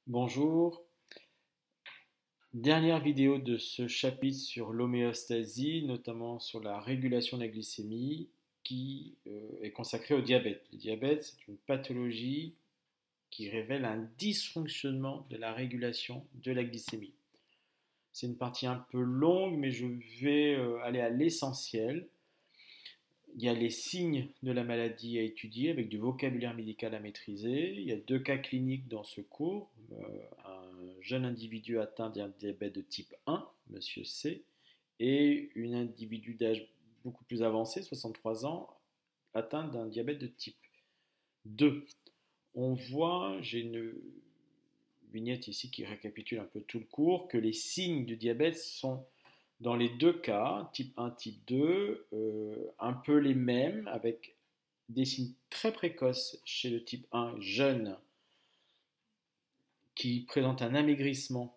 Bonjour, dernière vidéo de ce chapitre sur l'homéostasie, notamment sur la régulation de la glycémie, qui est consacrée au diabète. Le diabète, c'est une pathologie qui révèle un dysfonctionnement de la régulation de la glycémie. C'est une partie un peu longue, mais je vais aller à l'essentiel. Il y a les signes de la maladie à étudier avec du vocabulaire médical à maîtriser. Il y a deux cas cliniques dans ce cours. Un jeune individu atteint d'un diabète de type 1, monsieur C, et un individu d'âge beaucoup plus avancé, 63 ans, atteint d'un diabète de type 2. On voit, j'ai une vignette ici qui récapitule un peu tout le cours, que les signes du diabète sont dans les deux cas, type 1, type 2, un peu les mêmes, avec des signes très précoces chez le type 1 jeune, qui présente un amaigrissement,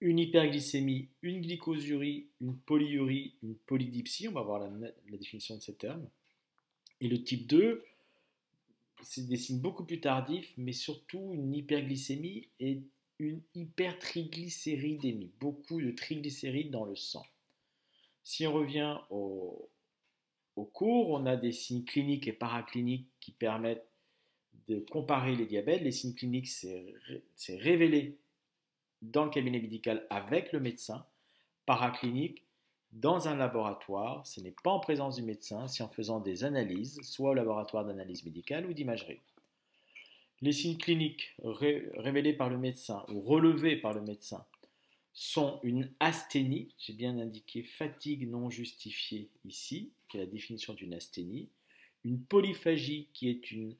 une hyperglycémie, une glycosurie, une polyurie, une polydipsie, on va voir la définition de ces termes. Et le type 2, c'est des signes beaucoup plus tardifs, mais surtout une hyperglycémie et une hypertriglycéridémie, beaucoup de triglycérides dans le sang. Si on revient au cours, on a des signes cliniques et paracliniques qui permettent de comparer les diabètes. Les signes cliniques, c'est révélé dans le cabinet médical avec le médecin. Paraclinique, dans un laboratoire, ce n'est pas en présence du médecin, c'est en faisant des analyses, soit au laboratoire d'analyse médicale ou d'imagerie. Les signes cliniques révélés par le médecin ou relevés par le médecin sont une asthénie, j'ai bien indiqué fatigue non justifiée ici, qui est la définition d'une asthénie, une polyphagie qui est une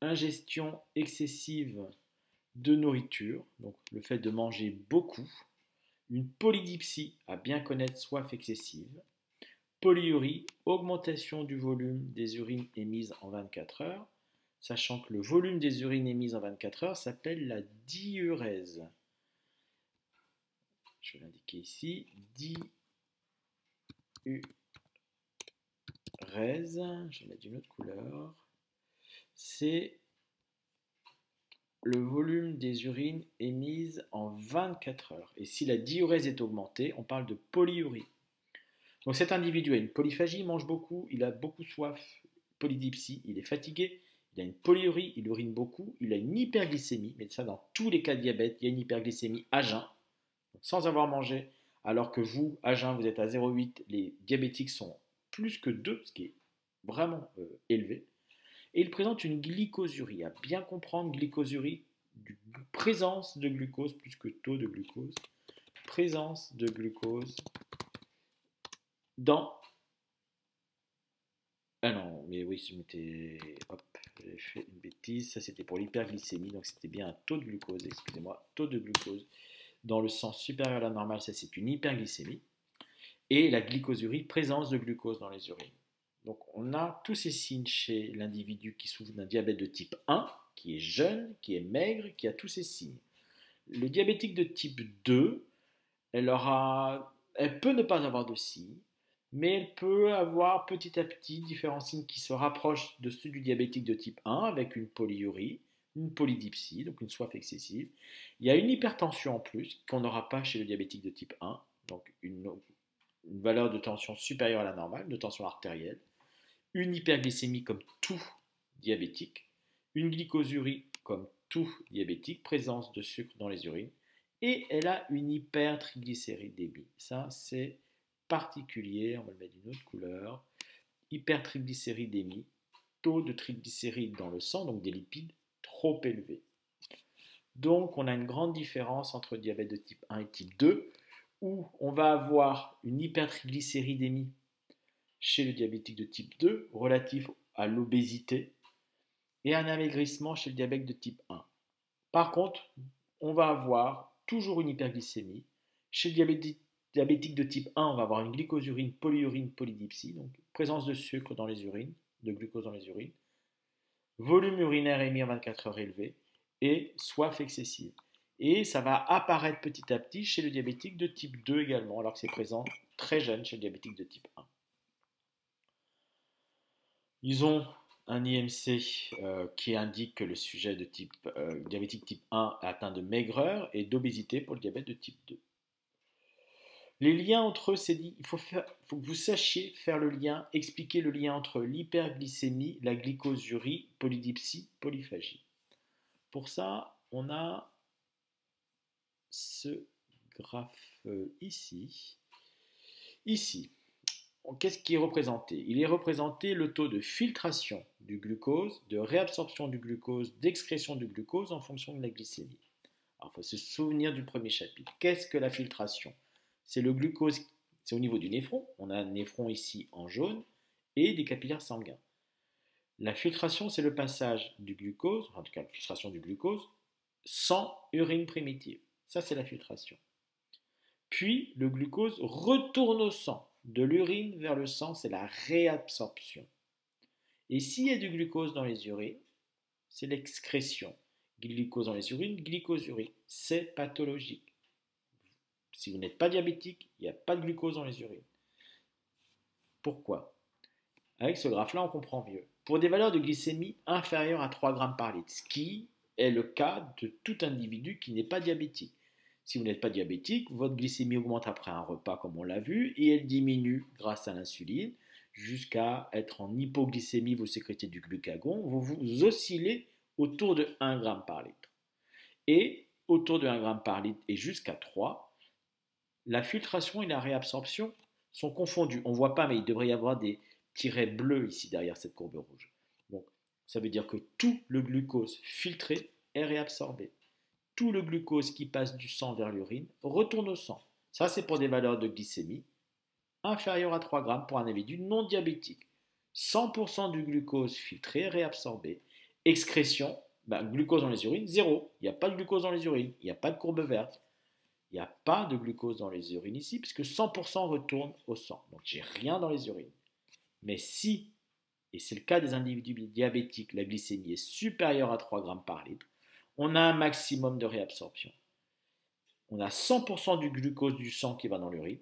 ingestion excessive de nourriture, donc le fait de manger beaucoup, une polydipsie, à bien connaître soif excessive, polyurie, augmentation du volume des urines émises en 24 heures, sachant que le volume des urines émises en 24 heures s'appelle la diurèse. Je vais l'indiquer ici, diurèse, je vais mettre d'une autre couleur, c'est le volume des urines émises en 24 heures. Et si la diurèse est augmentée, on parle de polyurie. Donc cet individu a une polyphagie, il mange beaucoup, il a beaucoup soif, polydipsie, il est fatigué, il a une polyurie, il urine beaucoup, il a une hyperglycémie, mais ça dans tous les cas de diabète, il y a une hyperglycémie à jeun, sans avoir mangé, alors que vous, à jeun, vous êtes à 0,8, les diabétiques sont plus que 2, ce qui est vraiment élevé. Et il présente une glycosurie. À bien comprendre, glycosurie, présence de glucose plus que taux de glucose. Présence de glucose dans... Ah non, mais oui, je m'étais... Hop, j'ai fait une bêtise. Ça, c'était pour l'hyperglycémie, donc c'était bien un taux de glucose, excusez-moi, taux de glucose dans le sang supérieur à la normale, ça c'est une hyperglycémie. Et la glycosurie, présence de glucose dans les urines. Donc on a tous ces signes chez l'individu qui souffre d'un diabète de type 1, qui est jeune, qui est maigre, qui a tous ces signes. Le diabétique de type 2, elle peut ne pas avoir de signes, mais elle peut avoir petit à petit différents signes qui se rapprochent de ceux du diabétique de type 1, avec une polyurie, une polydipsie, donc une soif excessive. Il y a une hypertension en plus, qu'on n'aura pas chez le diabétique de type 1, donc une valeur de tension supérieure à la normale, de tension artérielle, une hyperglycémie comme tout diabétique, une glycosurie comme tout diabétique, présence de sucre dans les urines, et elle a une hypertriglycéridémie. Ça, c'est particulier, on va le mettre d'une autre couleur. Hypertriglycéridémie, taux de triglycérides dans le sang, donc des lipides trop élevés. Donc, on a une grande différence entre diabète de type 1 et type 2, où on va avoir une hypertriglycéridémie chez le diabétique de type 2 relatif à l'obésité et un amaigrissement chez le diabète de type 1. Par contre, on va avoir toujours une hyperglycémie. Chez le diabétique de type 1, on va avoir une glycosurine, polyurine, polydipsie, donc présence de sucre dans les urines, de glucose dans les urines, volume urinaire émis en 24 heures élevé et soif excessive. Et ça va apparaître petit à petit chez le diabétique de type 2 également, alors que c'est présent très jeune chez le diabétique de type 1. Ils ont un IMC qui indique que le sujet de type diabétique type 1 est atteint de maigreur et d'obésité pour le diabète de type 2. Les liens entre eux, c'est dit, faut que vous sachiez faire le lien, expliquer le lien entre l'hyperglycémie, la glycosurie, polydipsie, polyphagie. Pour ça, on a ce graphe ici. Ici, qu'est-ce qui est représenté? Il est représenté le taux de filtration du glucose, de réabsorption du glucose, d'excrétion du glucose en fonction de la glycémie. Alors, il faut se souvenir du premier chapitre. Qu'est-ce que la filtration? C'est le glucose, c'est au niveau du néphron. On a un néphron ici en jaune et des capillaires sanguins. La filtration, c'est le passage du glucose, en tout cas la filtration du glucose, sans urine primitive. Ça, c'est la filtration. Puis, le glucose retourne au sang. De l'urine vers le sang, c'est la réabsorption. Et s'il y a du glucose dans les urines, c'est l'excrétion. Glucose dans les urines, glycosurie. C'est pathologique. Si vous n'êtes pas diabétique, il n'y a pas de glucose dans les urines. Pourquoi? Avec ce graphe-là, on comprend mieux. Pour des valeurs de glycémie inférieures à 3 grammes par litre, ce qui est le cas de tout individu qui n'est pas diabétique. Si vous n'êtes pas diabétique, votre glycémie augmente après un repas, comme on l'a vu, et elle diminue grâce à l'insuline, jusqu'à être en hypoglycémie, vous sécrétez du glucagon, vous oscillez autour de 1 gramme par litre. Et autour de 1 gramme par litre et jusqu'à 3, la filtration et la réabsorption sont confondus. On ne voit pas, mais il devrait y avoir des tirets bleus ici derrière cette courbe rouge. Donc, ça veut dire que tout le glucose filtré est réabsorbé. Tout le glucose qui passe du sang vers l'urine retourne au sang. Ça, c'est pour des valeurs de glycémie inférieures à 3 grammes pour un individu non diabétique. 100% du glucose filtré est réabsorbé. Excrétion, glucose dans les urines, zéro. Il n'y a pas de glucose dans les urines. Il n'y a pas de courbe verte. Il n'y a pas de glucose dans les urines ici, puisque 100% retourne au sang. Donc, j'ai rien dans les urines. Mais si, et c'est le cas des individus diabétiques, la glycémie est supérieure à 3 grammes par litre, on a un maximum de réabsorption. On a 100% du glucose du sang qui va dans l'urine,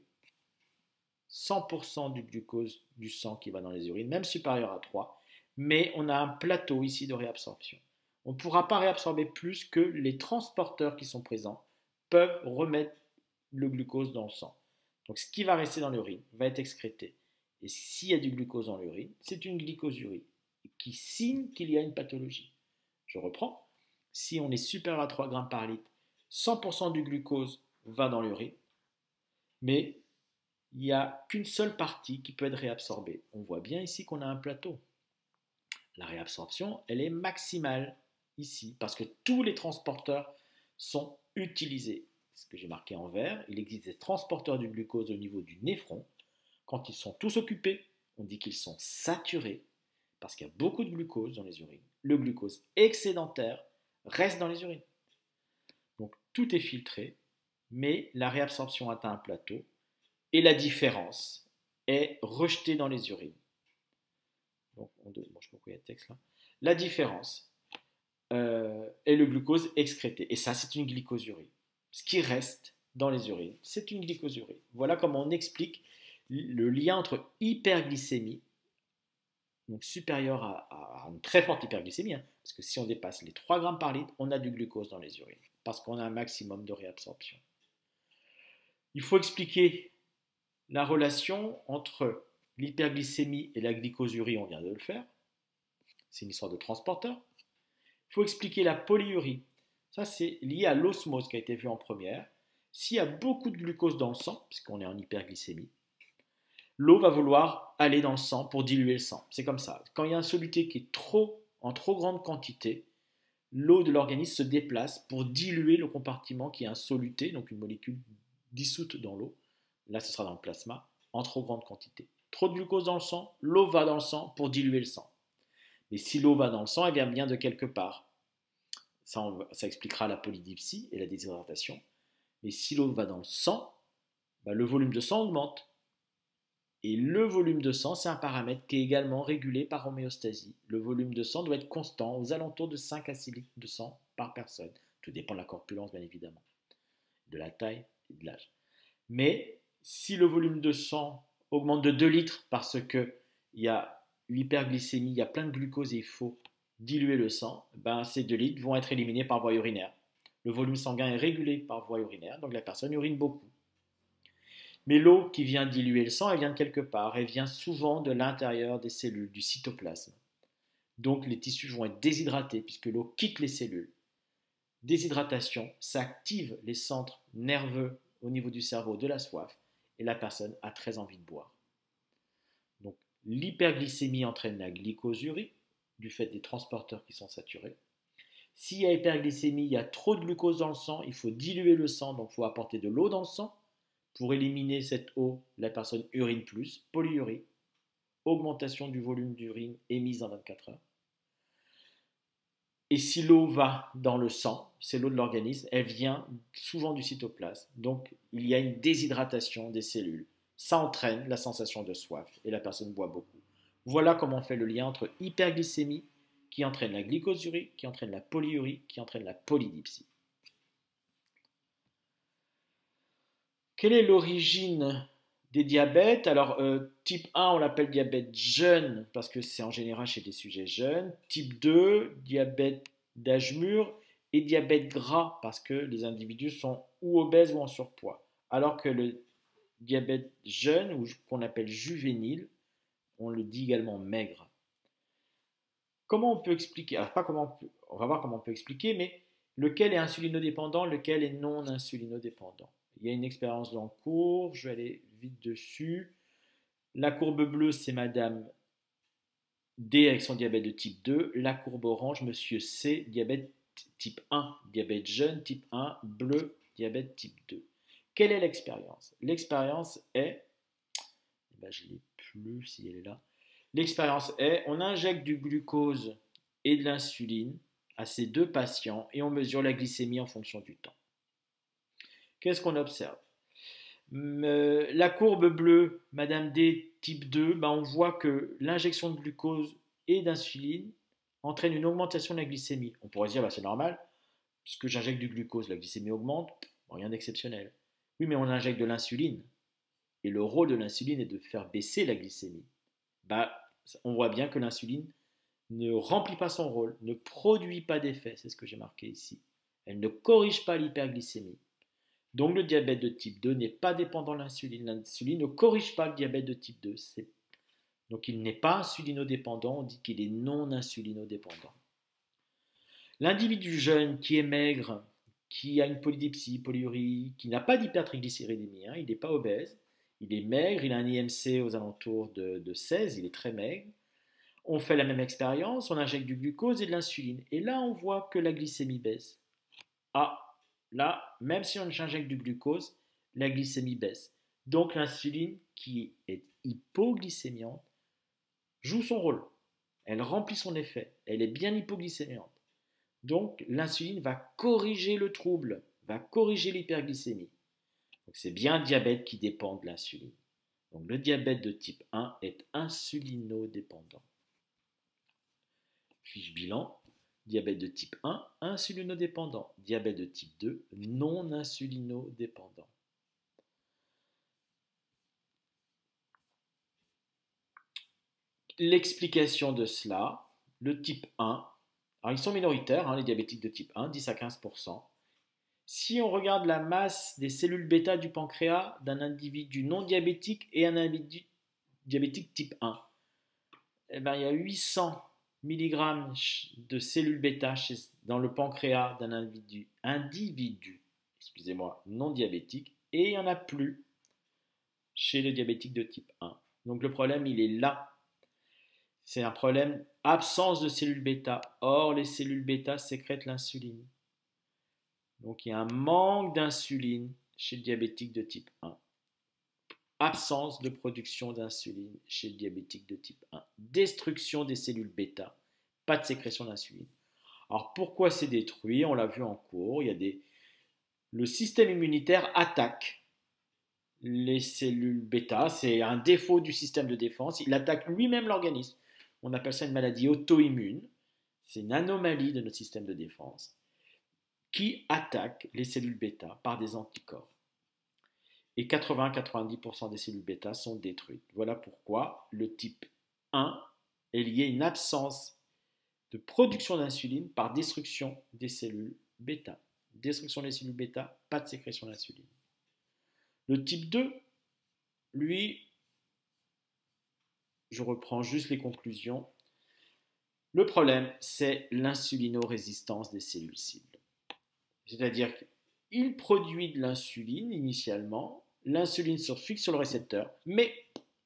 100% du glucose du sang qui va dans les urines, même supérieur à 3, mais on a un plateau ici de réabsorption. On ne pourra pas réabsorber plus que les transporteurs qui sont présents peuvent remettre le glucose dans le sang. Donc ce qui va rester dans l'urine va être excrété. Et s'il y a du glucose dans l'urine, c'est une glycosurie qui signe qu'il y a une pathologie. Je reprends. Si on est supérieur à 3 grammes par litre, 100% du glucose va dans l'urine, mais il n'y a qu'une seule partie qui peut être réabsorbée. On voit bien ici qu'on a un plateau. La réabsorption, elle est maximale ici, parce que tous les transporteurs sont utilisés. Ce que j'ai marqué en vert, il existe des transporteurs du glucose au niveau du néphron. Quand ils sont tous occupés, on dit qu'ils sont saturés, parce qu'il y a beaucoup de glucose dans les urines. Le glucose excédentaire reste dans les urines. Donc tout est filtré, mais la réabsorption atteint un plateau, et la différence est rejetée dans les urines. Donc, je ne sais pas pourquoi il y a le texte là. La différence est le glucose excrété. Et ça, c'est une glycosurie. Ce qui reste dans les urines, c'est une glycosurie. Voilà comment on explique le lien entre hyperglycémie, donc supérieure à une très forte hyperglycémie, hein, parce que si on dépasse les 3 grammes par litre, on a du glucose dans les urines, parce qu'on a un maximum de réabsorption. Il faut expliquer la relation entre l'hyperglycémie et la glycosurie, on vient de le faire. C'est une histoire de transporteur. Il faut expliquer la polyurie. Ça, c'est lié à l'osmose qui a été vue en première. S'il y a beaucoup de glucose dans le sang, puisqu'on est en hyperglycémie, l'eau va vouloir aller dans le sang pour diluer le sang. C'est comme ça. Quand il y a un soluté qui est en trop grande quantité, l'eau de l'organisme se déplace pour diluer le compartiment qui est un soluté, donc une molécule dissoute dans l'eau. Là, ce sera dans le plasma, en trop grande quantité. Trop de glucose dans le sang, l'eau va dans le sang pour diluer le sang. Mais si l'eau va dans le sang, elle vient bien de quelque part. Ça expliquera la polydipsie et la déshydratation. Mais si l'eau va dans le sang, le volume de sang augmente. Et le volume de sang, c'est un paramètre qui est également régulé par homéostasie. Le volume de sang doit être constant, aux alentours de 5 à 6 litres de sang par personne. Tout dépend de la corpulence, bien évidemment, de la taille et de l'âge. Mais si le volume de sang augmente de 2 litres parce qu'il y a l'hyperglycémie, il y a plein de glucose et il faut diluer le sang, ben, ces 2 litres vont être éliminés par voie urinaire. Le volume sanguin est régulé par voie urinaire, donc la personne urine beaucoup. Mais l'eau qui vient diluer le sang, elle vient de quelque part. Elle vient souvent de l'intérieur des cellules, du cytoplasme. Donc les tissus vont être déshydratés puisque l'eau quitte les cellules. Déshydratation, ça active les centres nerveux au niveau du cerveau de la soif et la personne a très envie de boire. Donc l'hyperglycémie entraîne la glycosurie du fait des transporteurs qui sont saturés. S'il y a hyperglycémie, il y a trop de glucose dans le sang, il faut diluer le sang, donc il faut apporter de l'eau dans le sang. Pour éliminer cette eau, la personne urine plus, polyurie, augmentation du volume d'urine émise en 24 heures. Et si l'eau va dans le sang, c'est l'eau de l'organisme, elle vient souvent du cytoplasme. Donc il y a une déshydratation des cellules. Ça entraîne la sensation de soif et la personne boit beaucoup. Voilà comment on fait le lien entre hyperglycémie qui entraîne la glycosurie, qui entraîne la polyurie, qui entraîne la polydipsie. Quelle est l'origine des diabètes? Alors, type 1, on l'appelle diabète jeune parce que c'est en général chez des sujets jeunes. Type 2, diabète d'âge mûr. Et diabète gras parce que les individus sont ou obèses ou en surpoids. Alors que le diabète jeune, ou qu'on appelle juvénile, on le dit également maigre. Comment on peut expliquer? Alors, pas comment on va voir comment on peut expliquer, mais lequel est insulinodépendant, lequel est non insulinodépendant. Il y a une expérience en cours, je vais aller vite dessus. La courbe bleue, c'est Madame D avec son diabète de type 2. La courbe orange, Monsieur C, diabète type 1, diabète jeune type 1, bleu, diabète type 2. Quelle est l'expérience? L'expérience est, je ne l'ai plus si elle est là. L'expérience est, on injecte du glucose et de l'insuline à ces 2 patients et on mesure la glycémie en fonction du temps. Qu'est-ce qu'on observe? La courbe bleue, Madame D type 2, on voit que l'injection de glucose et d'insuline entraîne une augmentation de la glycémie. On pourrait se dire, c'est normal, puisque j'injecte du glucose, la glycémie augmente, rien d'exceptionnel. Oui, mais on injecte de l'insuline, et le rôle de l'insuline est de faire baisser la glycémie. On voit bien que l'insuline ne remplit pas son rôle, ne produit pas d'effet, c'est ce que j'ai marqué ici. Elle ne corrige pas l'hyperglycémie. Donc le diabète de type 2 n'est pas dépendant de l'insuline. L'insuline ne corrige pas le diabète de type 2. Donc il n'est pas insulinodépendant, on dit qu'il est non insulinodépendant. L'individu jeune qui est maigre, qui a une polydipsie, polyurie, qui n'a pas d'hypertriglycéridémie, il n'est pas obèse, il est maigre, il a un IMC aux alentours de 16, il est très maigre. On fait la même expérience, on injecte du glucose et de l'insuline. Et là, on voit que la glycémie baisse. Là, même si on injecte du glucose, la glycémie baisse. Donc l'insuline, qui est hypoglycémiante, joue son rôle. Elle remplit son effet. Elle est bien hypoglycémiante. Donc l'insuline va corriger le trouble, va corriger l'hyperglycémie. Donc c'est bien un diabète qui dépend de l'insuline. Donc le diabète de type 1 est insulinodépendant. Fiche bilan. Diabète de type 1, insulinodépendant. Diabète de type 2, non insulinodépendant. L'explication de cela, le type 1, alors ils sont minoritaires, les diabétiques de type 1, 10 à 15%. Si on regarde la masse des cellules bêta du pancréas d'un individu non diabétique et un individu diabétique type 1, il y a 800 mg de cellules bêta dans le pancréas d'un individu non diabétique, et il n'y en a plus chez le diabétique de type 1. Donc le problème, il est là. C'est un problème absence de cellules bêta. Or, les cellules bêta sécrètent l'insuline. Donc il y a un manque d'insuline chez le diabétique de type 1. Absence de production d'insuline chez le diabétique de type 1. Destruction des cellules bêta. Pas de sécrétion d'insuline. Alors pourquoi c'est détruit? On l'a vu en cours. Le système immunitaire attaque les cellules bêta. C'est un défaut du système de défense. Il attaque lui-même l'organisme. On appelle ça une maladie auto-immune. C'est une anomalie de notre système de défense qui attaque les cellules bêta par des anticorps. Et 80-90% des cellules bêta sont détruites. Voilà pourquoi le type 1 est liée à une absence de production d'insuline par destruction des cellules bêta. Destruction des cellules bêta, pas de sécrétion d'insuline. Le type 2, lui, je reprends juste les conclusions. Le problème, c'est l'insulinorésistance des cellules cibles. C'est-à-dire qu'il produit de l'insuline initialement, l'insuline se fixe sur le récepteur, mais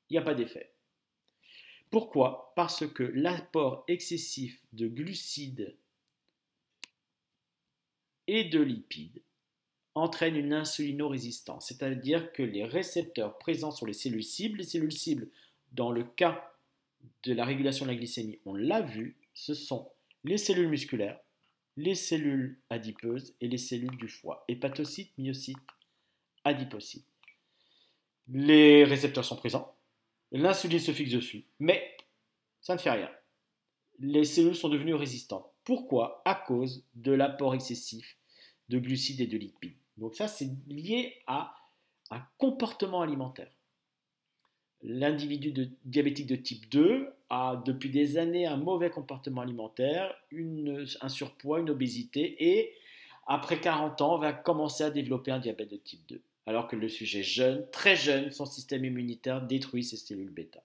il n'y a pas d'effet. Pourquoi? Parce que l'apport excessif de glucides et de lipides entraîne une insulinorésistance, c'est-à-dire que les récepteurs présents sur les cellules cibles, dans le cas de la régulation de la glycémie, on l'a vu, ce sont les cellules musculaires, les cellules adipeuses et les cellules du foie, hépatocytes, myocytes, adipocytes. Les récepteurs sont présents, l'insuline se fixe dessus, mais ça ne fait rien. Les cellules sont devenues résistantes. Pourquoi? À cause de l'apport excessif de glucides et de lipides. Donc ça, c'est lié à un comportement alimentaire. L'individu diabétique de type 2 a depuis des années un mauvais comportement alimentaire, un surpoids, une obésité, et après 40 ans, va commencer à développer un diabète de type 2. Alors que le sujet jeune, très jeune, son système immunitaire détruit ses cellules bêta.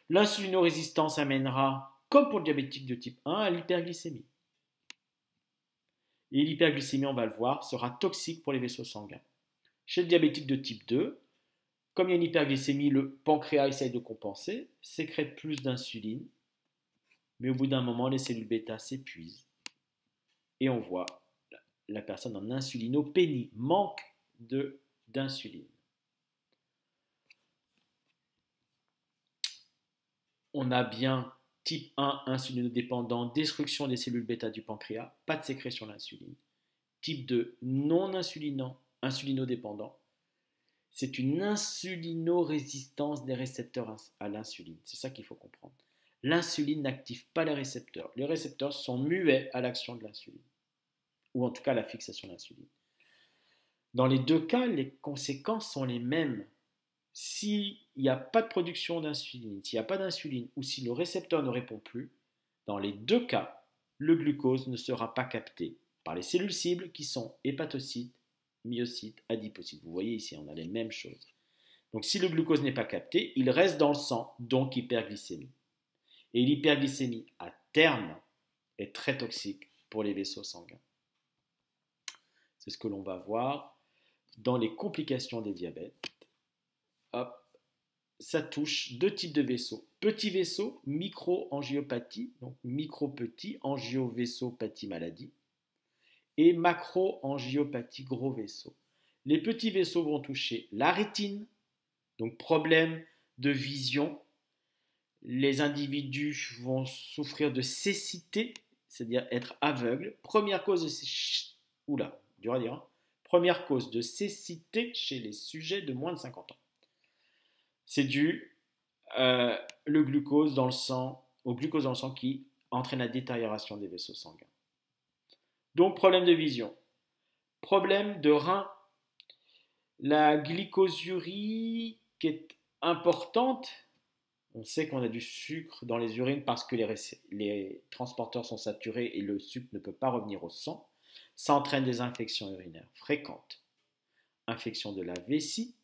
L'insulinorésistance amènera, comme pour le diabétique de type 1, à l'hyperglycémie. Et l'hyperglycémie, on va le voir, sera toxique pour les vaisseaux sanguins. Chez le diabétique de type 2, comme il y a une hyperglycémie, le pancréas essaye de compenser, sécrète plus d'insuline, mais au bout d'un moment, les cellules bêta s'épuisent. Et on voit la personne en insulinopénie, manque d'insuline. On a bien type 1 insulinodépendant, destruction des cellules bêta du pancréas, pas de sécrétion d'insuline. Type 2 non insulinodépendant, c'est une insulinorésistance des récepteurs à l'insuline. C'est ça qu'il faut comprendre. L'insuline n'active pas les récepteurs. Les récepteurs sont muets à l'action de l'insuline, ou en tout cas à la fixation de l'insuline. Dans les deux cas, les conséquences sont les mêmes. S'il n'y a pas de production d'insuline, s'il n'y a pas d'insuline, ou si le récepteur ne répond plus, dans les deux cas, le glucose ne sera pas capté par les cellules cibles qui sont hépatocytes, myocytes, adipocytes. Vous voyez ici, on a les mêmes choses. Donc si le glucose n'est pas capté, il reste dans le sang, donc hyperglycémie. Et l'hyperglycémie, à terme, est très toxique pour les vaisseaux sanguins. C'est ce que l'on va voir dans les complications des diabètes. Hop, ça touche deux types de vaisseaux. Petits vaisseaux, micro-angiopathie, donc micro-petit, angio-vaisseau-pathie maladie, et macro-angiopathie, gros vaisseau. Les petits vaisseaux vont toucher la rétine, donc problème de vision. Les individus vont souffrir de cécité, c'est-à-dire être aveugles. Première cause Première cause de cécité chez les sujets de moins de 50 ans. C'est dû au glucose dans le sang qui entraîne la détérioration des vaisseaux sanguins. Donc problème de vision, problème de rein, la glycosurie qui est importante. On sait qu'on a du sucre dans les urines parce que les transporteurs sont saturés et le sucre ne peut pas revenir au sang. Ça entraîne des infections urinaires fréquentes. Infection de la vessie,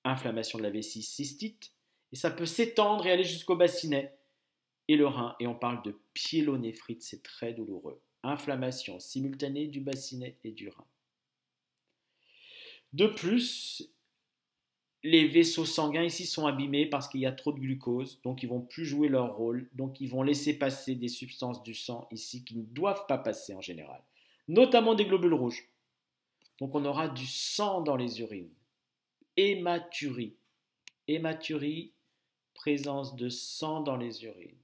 inflammation de la vessie, cystite, et ça peut s'étendre et aller jusqu'au bassinet et le rein. Et on parle de pyélonéphrite, c'est très douloureux. Inflammation simultanée du bassinet et du rein. De plus, les vaisseaux sanguins ici sont abîmés parce qu'il y a trop de glucose, donc ils ne vont plus jouer leur rôle, donc ils vont laisser passer des substances du sang ici qui ne doivent pas passer en général, notamment des globules rouges. Donc on aura du sang dans les urines. Hématurie. Hématurie, présence de sang dans les urines.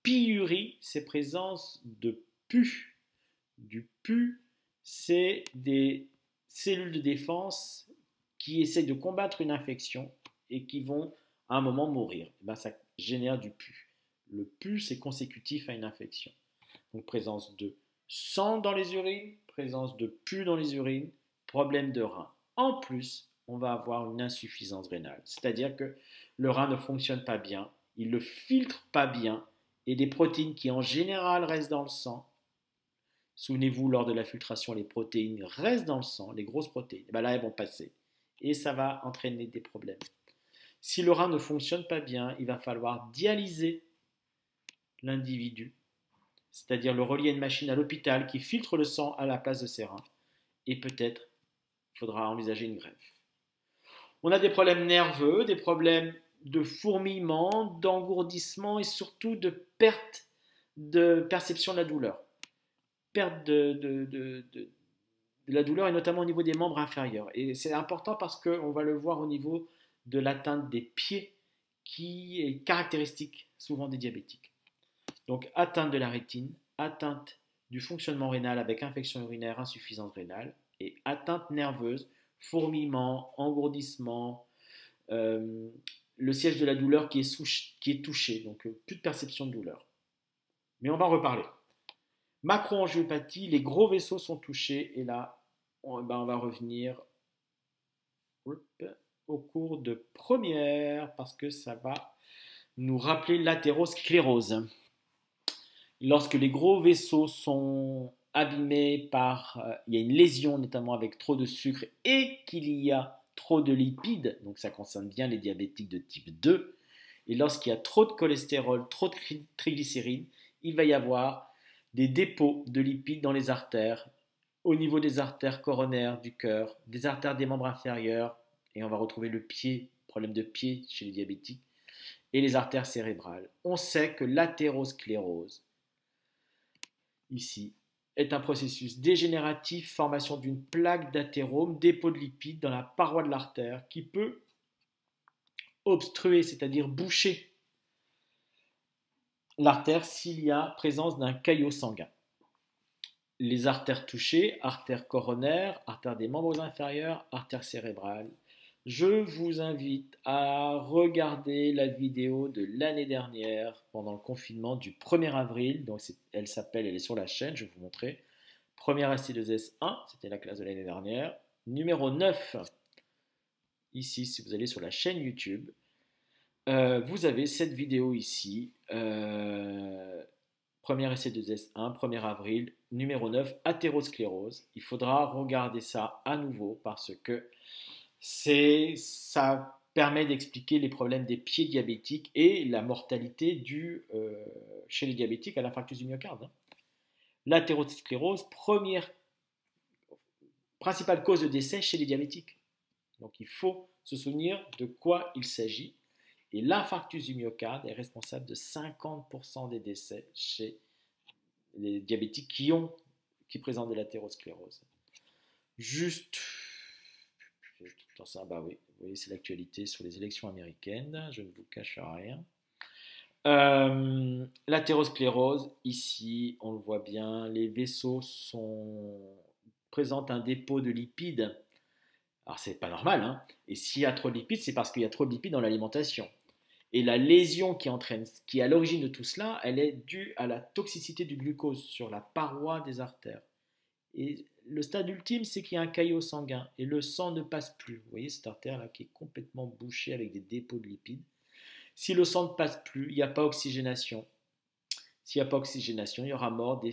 Pyurie, c'est présence de pus. Du pus, c'est des cellules de défense qui essayent de combattre une infection et qui vont à un moment mourir. Et bien, ça génère du pus. Le pus, c'est consécutif à une infection. Donc présence de sang dans les urines, présence de pus dans les urines, problème de rein. En plus, on va avoir une insuffisance rénale. C'est-à-dire que le rein ne fonctionne pas bien, il ne le filtre pas bien, et des protéines qui en général restent dans le sang. Souvenez-vous, lors de la filtration, les protéines restent dans le sang, les grosses protéines. Ben là, elles vont passer. Et ça va entraîner des problèmes. Si le rein ne fonctionne pas bien, il va falloir dialyser l'individu, c'est-à-dire le relier à une machine à l'hôpital qui filtre le sang à la place de ses reins. Et peut-être il faudra envisager une greffe. On a des problèmes nerveux, des problèmes de fourmillement, d'engourdissement et surtout de perte de perception de la douleur. Perte de la douleur et notamment au niveau des membres inférieurs. Et c'est important parce qu'on va le voir au niveau de l'atteinte des pieds qui est caractéristique souvent des diabétiques. Donc atteinte de la rétine, atteinte du fonctionnement rénal avec infection urinaire, insuffisance rénale et atteinte nerveuse, fourmillement, engourdissement, le siège de la douleur qui est touché, donc plus de perception de douleur. Mais on va en reparler. Macroangiopathie, les gros vaisseaux sont touchés et là, on va revenir au cours de première parce que ça va nous rappeler l'athérosclérose. Lorsque les gros vaisseaux sont abîmés il y a une lésion notamment avec trop de sucre et qu'il y a trop de lipides, donc ça concerne bien les diabétiques de type 2, et lorsqu'il y a trop de cholestérol, trop de triglycérides, il va y avoir des dépôts de lipides dans les artères, au niveau des artères coronaires du cœur, des artères des membres inférieurs, et on va retrouver le pied, problème de pied chez les diabétiques, et les artères cérébrales. On sait que l'athérosclérose, ici, est un processus dégénératif, formation d'une plaque d'athérome, dépôt de lipides dans la paroi de l'artère qui peut obstruer, c'est-à-dire boucher l'artère s'il y a présence d'un caillot sanguin. Les artères touchées, artères coronaires, artères des membres inférieurs, artères cérébrales. Je vous invite à regarder la vidéo de l'année dernière pendant le confinement du 1er avril. Donc elle est sur la chaîne, je vais vous montrer. Première ST2S1, c'était la classe de l'année dernière. Numéro 9, ici, si vous allez sur la chaîne YouTube, vous avez cette vidéo ici. Première ST2S1, 1er avril, numéro 9, athérosclérose. Il faudra regarder ça à nouveau parce que ça permet d'expliquer les problèmes des pieds diabétiques et la mortalité due chez les diabétiques à l'infarctus du myocarde. L'athérosclérose, principale cause de décès chez les diabétiques. Donc il faut se souvenir de quoi il s'agit. Et l'infarctus du myocarde est responsable de 50% des décès chez les diabétiques qui présentent de l'athérosclérose. Juste, ça, oui, vous voyez, c'est l'actualité sur les élections américaines, je ne vous cache rien. L'athérosclérose, ici, on le voit bien, les vaisseaux présentent un dépôt de lipides. Alors, c'est pas normal, hein. Et s'il y a trop de lipides, c'est parce qu'il y a trop de lipides dans l'alimentation. Et la lésion qui est à l'origine de tout cela, elle est due à la toxicité du glucose sur la paroi des artères. Et le stade ultime, c'est qu'il y a un caillot sanguin et le sang ne passe plus. Vous voyez cette artère-là qui est complètement bouchée avec des dépôts de lipides. Si le sang ne passe plus, il n'y a pas oxygénation. S'il n'y a pas oxygénation, il y aura mort des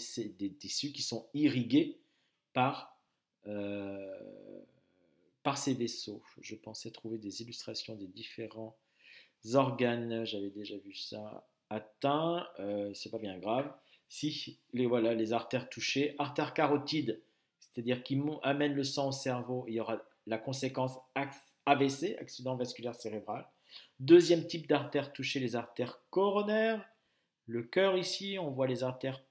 tissus qui sont irrigués par ces vaisseaux. Je pensais trouver des illustrations des différents organes, j'avais déjà vu ça, atteints, c'est pas bien grave. Si les artères touchées, artères carotides, c'est-à-dire qui amènent le sang au cerveau, il y aura la conséquence AVC, accident vasculaire cérébral. Deuxième type d'artères touchées, les artères coronaires. Le cœur ici, on voit les artères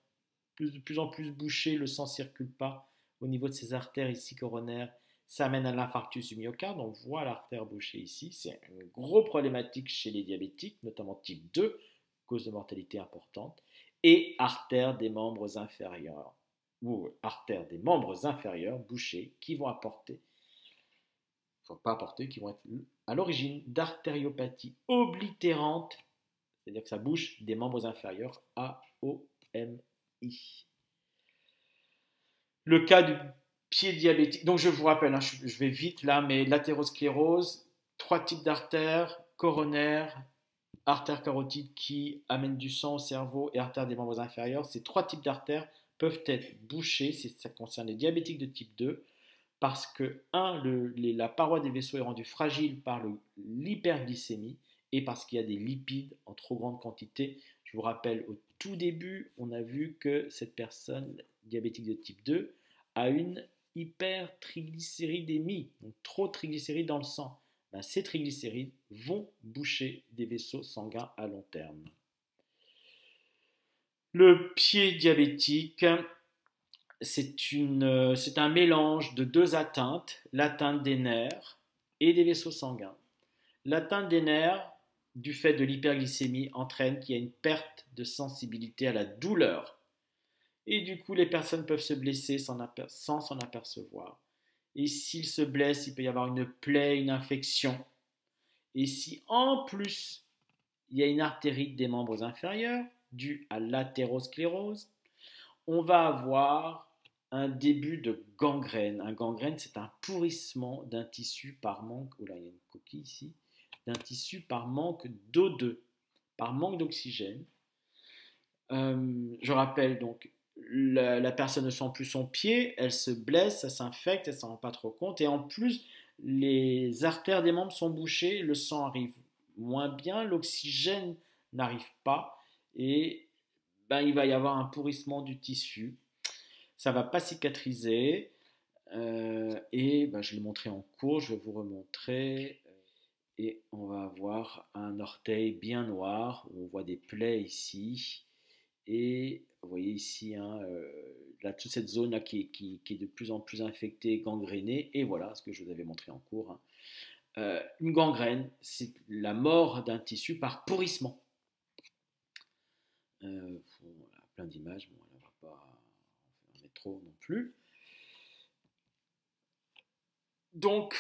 de plus en plus bouchées, le sang ne circule pas au niveau de ces artères ici coronaires. Ça amène à l'infarctus du myocarde, on voit l'artère bouchée ici. C'est une grosse problématique chez les diabétiques, notamment type 2, cause de mortalité importante. Et artères des membres inférieurs, ou artères des membres inférieurs bouchées qui vont qui vont être à l'origine d'artériopathie oblitérante, c'est-à-dire que ça bouche des membres inférieurs, AOMI. Le cas du pied diabétique, donc je vous rappelle, je vais vite là, mais l'athérosclérose, 3 types d'artères, coronaire, artère carotide qui amène du sang au cerveau et artère des membres inférieurs. Ces trois types d'artères peuvent être bouchées, ça concerne les diabétiques de type 2, parce que, la paroi des vaisseaux est rendue fragile par l'hyperglycémie et parce qu'il y a des lipides en trop grande quantité. Je vous rappelle, au tout début, on a vu que cette personne diabétique de type 2 a une hypertriglycéridémie, donc trop de triglycérides dans le sang. Ben, ces triglycérides vont boucher des vaisseaux sanguins à long terme. Le pied diabétique, c'est un mélange de deux atteintes, l'atteinte des nerfs et des vaisseaux sanguins. L'atteinte des nerfs, du fait de l'hyperglycémie, entraîne qu'il y a une perte de sensibilité à la douleur. Et du coup, les personnes peuvent se blesser sans s'en apercevoir. Et s'ils se blessent, il peut y avoir une plaie, une infection. Et si en plus, il y a une artérite des membres inférieurs, due à l'athérosclérose, on va avoir un début de gangrène. Un gangrène, c'est un pourrissement d'un tissu par manque, oh là, il y a une coquille ici, d'un tissu par manque d'O2, par manque d'oxygène. Je rappelle donc, la personne ne sent plus son pied, elle se blesse, ça s'infecte, elle ne s'en rend pas trop compte, et en plus, les artères des membres sont bouchées, le sang arrive moins bien, l'oxygène n'arrive pas, et ben, il va y avoir un pourrissement du tissu. Ça ne va pas cicatriser, et ben, je l'ai montré en cours, je vais vous remontrer. Et on va avoir un orteil bien noir, où on voit des plaies ici. Et vous voyez ici, hein, là, toute cette zone là qui est de plus en plus infectée, gangrénée. Et voilà ce que je vous avais montré en cours, hein. Une gangrène, c'est la mort d'un tissu par pourrissement. Voilà, plein d'images, bon, on ne va pas en mettre trop non plus. Donc,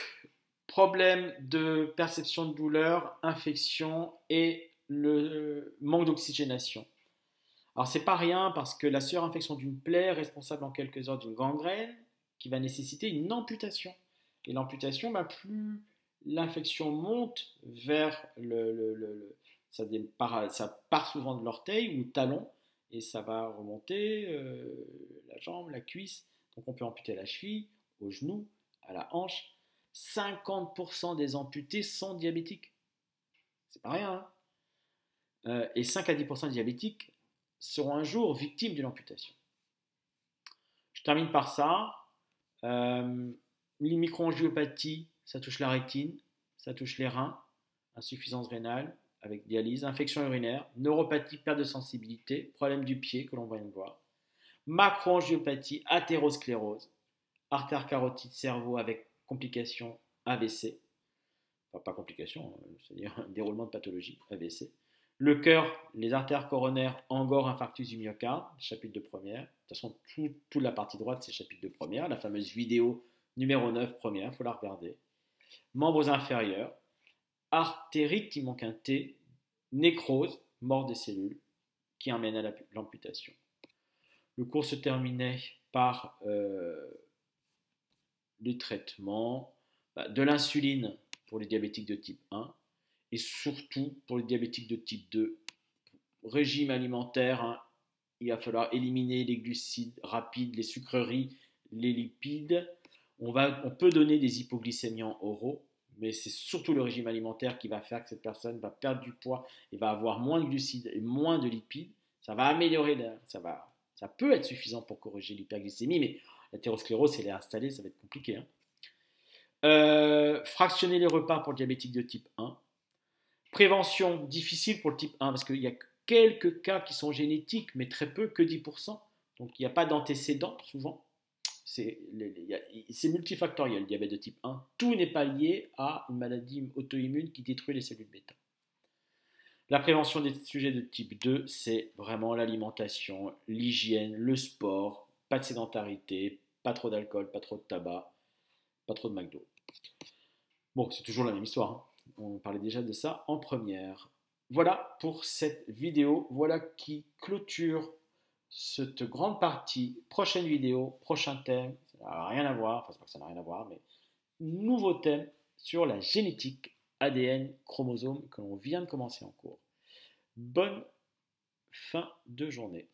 problème de perception de douleur, infection et le manque d'oxygénation. Alors c'est pas rien parce que la surinfection d'une plaie est responsable en quelques heures d'une gangrène qui va nécessiter une amputation. Et l'amputation, bah, plus l'infection monte vers ça part souvent de l'orteil ou talon et ça va remonter la jambe, la cuisse. Donc on peut amputer la cheville, au genou, à la hanche. 50% des amputés sont diabétiques. C'est pas rien, hein. Et 5 à 10% des diabétiques seront un jour victimes d'une amputation. Je termine par ça. Microangiopathie, ça touche la rétine, ça touche les reins, insuffisance rénale avec dialyse, infection urinaire, neuropathie, perte de sensibilité, problème du pied que l'on vient de voir, macroangiopathie, athérosclérose, artère carotide, cerveau avec complications AVC, enfin pas complications, c'est-à-dire un déroulement de pathologie AVC. Le cœur, les artères coronaires, angor, infarctus du myocarde, chapitre de première. De toute façon, toute la partie droite, c'est chapitre de première. La fameuse vidéo numéro 9, première, il faut la regarder. Membres inférieurs, artérite, il manque un T, nécrose, mort des cellules, qui amène à l'amputation. Le cours se terminait par les traitements, de l'insuline pour les diabétiques de type 1, et surtout pour les diabétiques de type 2, régime alimentaire, hein, il va falloir éliminer les glucides rapides, les sucreries, les lipides. On peut donner des hypoglycémiants oraux, mais c'est surtout le régime alimentaire qui va faire que cette personne va perdre du poids et va avoir moins de glucides et moins de lipides. Ça va améliorer, ça peut être suffisant pour corriger l'hyperglycémie, mais l'athérosclérose, si elle est installée, ça va être compliqué, hein. Fractionner les repas pour le diabétique de type 1. Prévention difficile pour le type 1 parce qu'il y a quelques cas qui sont génétiques, mais très peu, que 10%. Donc il n'y a pas d'antécédents souvent. C'est multifactoriel, le diabète de type 1. Tout n'est pas lié à une maladie auto-immune qui détruit les cellules bêta. La prévention des sujets de type 2, c'est vraiment l'alimentation, l'hygiène, le sport, pas de sédentarité, pas trop d'alcool, pas trop de tabac, pas trop de McDo. Bon, c'est toujours la même histoire, hein. On parlait déjà de ça en première. Voilà pour cette vidéo. Voilà qui clôture cette grande partie. Prochaine vidéo, prochain thème. Ça n'a rien à voir. Enfin, c'est pas que ça n'a rien à voir, mais nouveau thème sur la génétique ADN, chromosomes que l'on vient de commencer en cours. Bonne fin de journée.